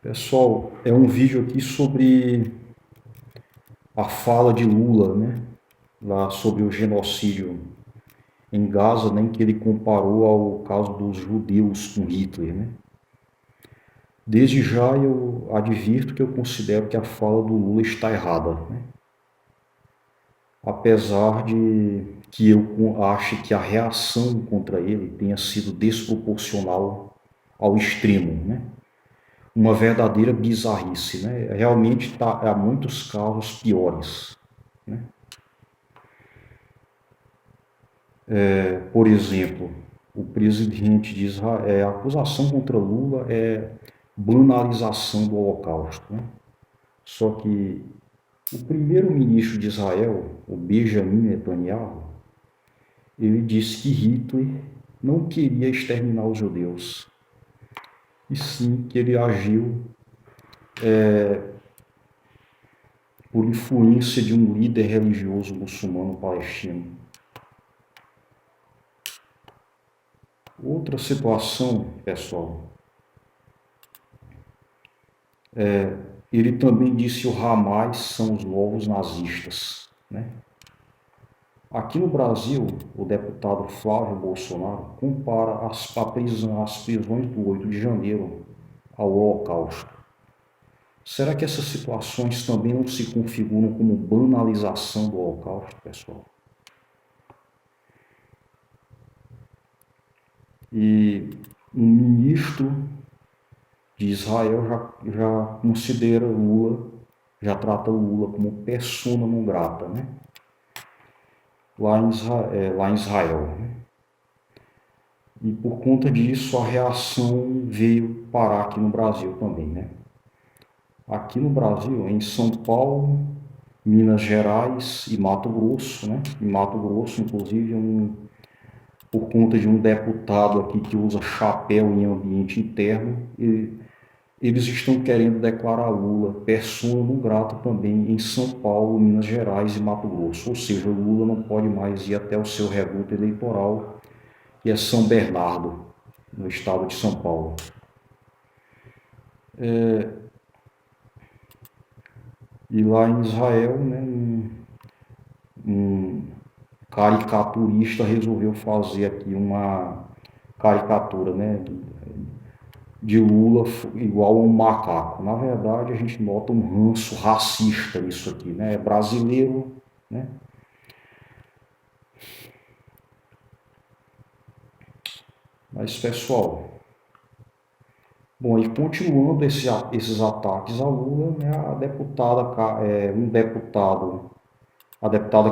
Pessoal, é um vídeo aqui sobre a fala de Lula, né? Lá sobre o genocídio em Gaza, né, em que ele comparou ao caso dos judeus com Hitler, né? Desde já eu advirto que eu considero que a fala do Lula está errada, né? Apesar de que eu ache que a reação contra ele tenha sido desproporcional ao extremo, né? Uma verdadeira bizarrice, né? Realmente há muitos casos piores, né? Por exemplo, o presidente de Israel, a acusação contra Lula é banalização do Holocausto, né? Só que o primeiro-ministro de Israel, o Benjamin Netanyahu, ele disse que Hitler não queria exterminar os judeus, e sim que ele agiu por influência de um líder religioso muçulmano palestino. Outra situação, pessoal, ele também disse que o Hamas são os novos nazistas, né? Aqui no Brasil, o deputado Flávio Bolsonaro compara as prisões do 8 de janeiro ao Holocausto. Será que essas situações também não se configuram como banalização do Holocausto, pessoal? E um ministro de Israel já considera Lula, já trata Lula como persona não grata, né? Lá em Israel. Né? E por conta disso a reação veio parar aqui no Brasil também, né? Aqui no Brasil, em São Paulo, Minas Gerais e Mato Grosso, né? Em Mato Grosso, inclusive, por conta de um deputado aqui que usa chapéu em ambiente interno, eles estão querendo declarar Lula persona não grata também em São Paulo, Minas Gerais e Mato Grosso. Ou seja, Lula não pode mais ir até o seu reduto eleitoral, que é São Bernardo, no estado de São Paulo. E lá em Israel, né, um caricaturista resolveu fazer aqui uma caricatura, né, de Lula igual a um macaco. Na verdade, a gente nota um ranço racista nisso aqui, né? É brasileiro, né? Mas, pessoal, bom, e continuando esses ataques a Lula, né, a deputada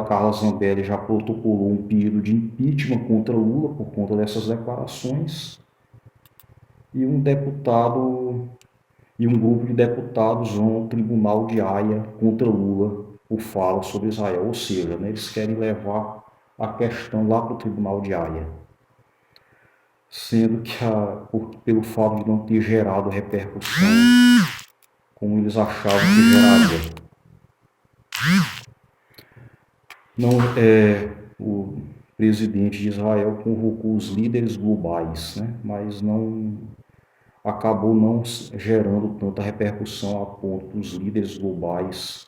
Carla Zambelli já protocolou um pedido de impeachment contra Lula por conta dessas declarações, e um grupo de deputados vão ao Tribunal de Haia contra Lula por fala sobre Israel, ou seja, né, eles querem levar a questão lá para o Tribunal de Haia, sendo que pelo fato de não ter gerado repercussão como eles achavam que geraria. Não, o presidente de Israel convocou os líderes globais, né, mas acabou não gerando tanta repercussão a ponto dos líderes globais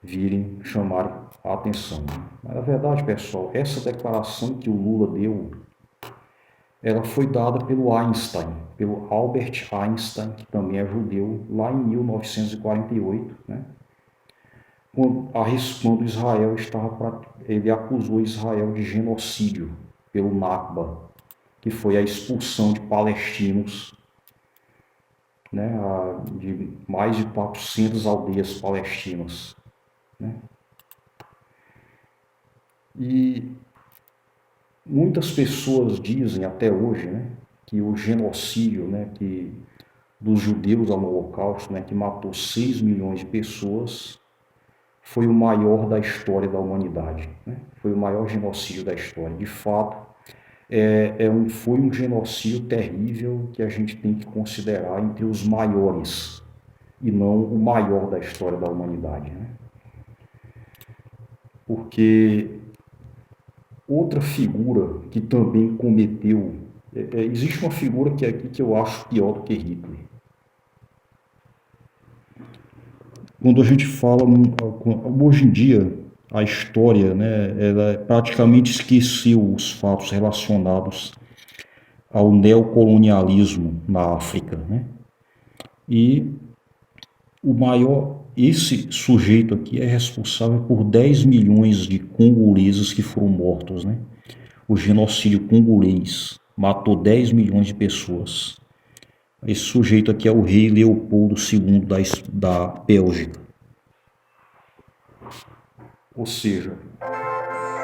virem chamar a atenção. Mas na verdade, pessoal, essa declaração que o Lula deu, ela foi dada pelo Einstein, pelo Albert Einstein, que também é judeu, lá em 1948, né? Quando Israel ele acusou Israel de genocídio pelo Nakba, que foi a expulsão de palestinos, né, de mais de 400 aldeias palestinas, né? E muitas pessoas dizem até hoje, né, que o genocídio, né, dos judeus no Holocausto, né, que matou 6 milhões de pessoas, foi o maior da história da humanidade, né? Foi o maior genocídio da história. De fato, foi um genocídio terrível que a gente tem que considerar entre os maiores e não o maior da história da humanidade, né? Porque outra figura que também cometeu... existe uma figura que aqui que eu acho pior do que Hitler. quando a gente fala, hoje em dia, a história, né, ela praticamente esqueceu os fatos relacionados ao neocolonialismo na África, né? E esse sujeito aqui é responsável por 10 milhões de congoleses que foram mortos, né? O genocídio congolês matou 10 milhões de pessoas. Esse sujeito aqui é o rei Leopoldo II da Bélgica. Ou seja,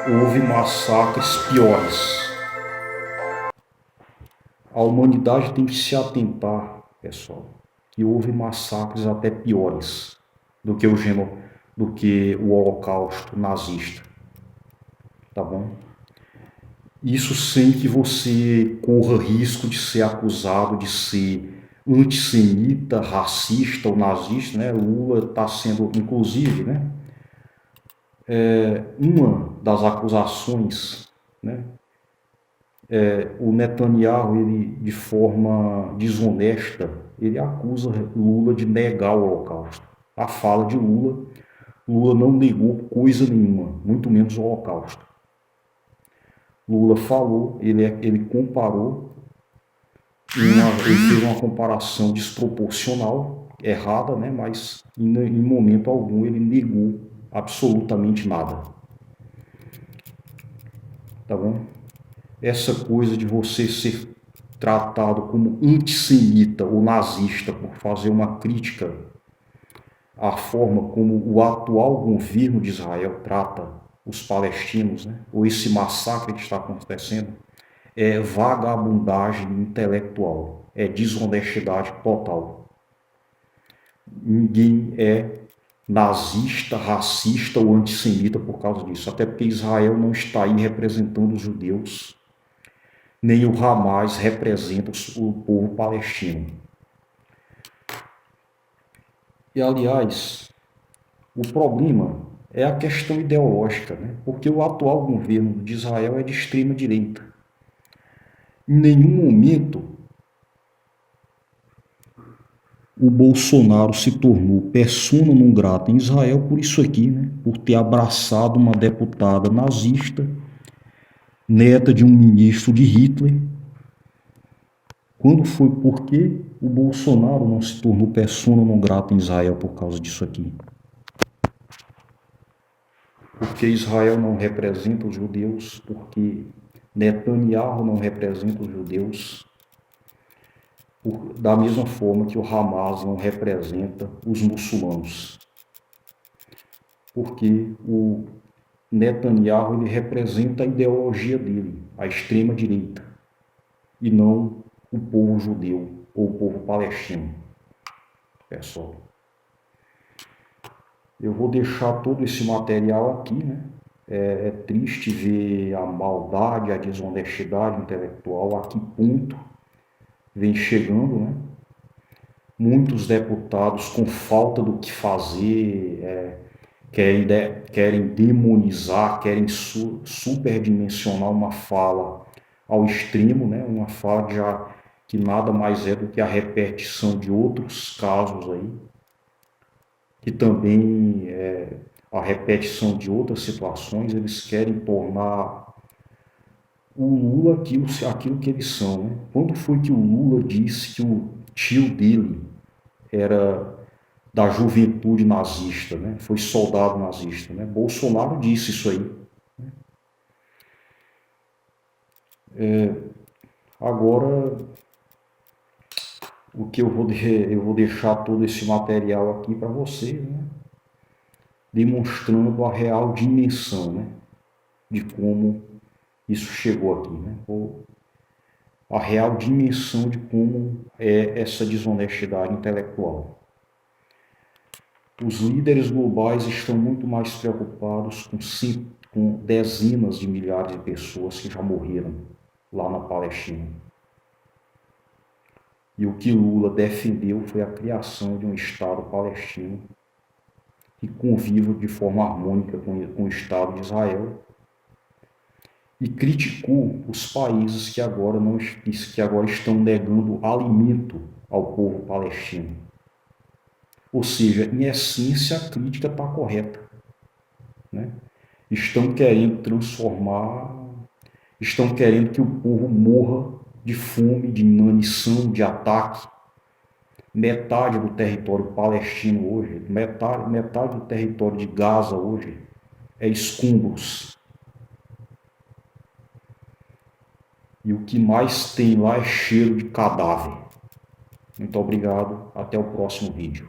houve massacres piores. A humanidade tem que se atentar, pessoal, que houve massacres até piores do que do que o Holocausto nazista, tá bom? Isso sem que você corra risco de ser acusado de ser antissemita, racista ou nazista, né? O Lula está sendo, inclusive, né? Uma das acusações, né? O Netanyahu, ele, de forma desonesta, ele acusa Lula de negar o Holocausto. A fala de Lula, Lula não negou coisa nenhuma, muito menos o Holocausto. Lula falou, ele comparou, ele fez uma comparação desproporcional, errada, né? Mas em momento algum ele negou absolutamente nada. Tá bom? Essa coisa de você ser tratado como antissemita ou nazista por fazer uma crítica à forma como o atual governo de Israel trata os palestinos, né? Ou esse massacre que está acontecendo, é vagabundagem intelectual, é desonestidade total. Ninguém é nazista, racista ou antissemita por causa disso, até porque Israel não está aí representando os judeus, nem o Hamas representa o povo palestino. E, aliás, o problema é a questão ideológica, né? Porque o atual governo de Israel é de extrema direita. Em nenhum momento o Bolsonaro se tornou persona non grata em Israel por isso aqui, né? Por ter abraçado uma deputada nazista, neta de um ministro de Hitler. Quando foi porque o Bolsonaro não se tornou persona non grata em Israel por causa disso aqui? Porque Israel não representa os judeus, porque Netanyahu não representa os judeus, da mesma forma que o Hamas não representa os muçulmanos. Porque o Netanyahu ele representa a ideologia dele, a extrema-direita, e não o povo judeu ou o povo palestino. Pessoal, eu vou deixar todo esse material aqui, né? É triste ver a maldade, a desonestidade intelectual, a que ponto vem chegando, né? Muitos deputados com falta do que fazer, querem demonizar, querem superdimensionar uma fala ao extremo, né? Uma fala já que nada mais é do que a repetição de outros casos aí, que também é a repetição de outras situações. Eles querem tornar o Lula aquilo que eles são, né? Quando foi que o Lula disse que o tio dele era da juventude nazista, né? Foi soldado nazista, né? Bolsonaro disse isso aí. Agora, o que eu vou deixar todo esse material aqui para vocês, né? Demonstrando a real dimensão, né? De como isso chegou aqui, né? A real dimensão de como é essa desonestidade intelectual. Os líderes globais estão muito mais preocupados com dezenas de milhares de pessoas que já morreram lá na Palestina. E o que Lula defendeu foi a criação de um Estado palestino que conviva de forma harmônica com o Estado de Israel, e criticou os países que agora estão negando alimento ao povo palestino. Ou seja, em essência, a crítica está correta, né? Estão querendo transformar, estão querendo que o povo morra de fome, de inanição, de ataque. Metade do território palestino hoje, metade do território de Gaza hoje é escombros. E o que mais tem lá é cheiro de cadáver. Muito obrigado, até o próximo vídeo.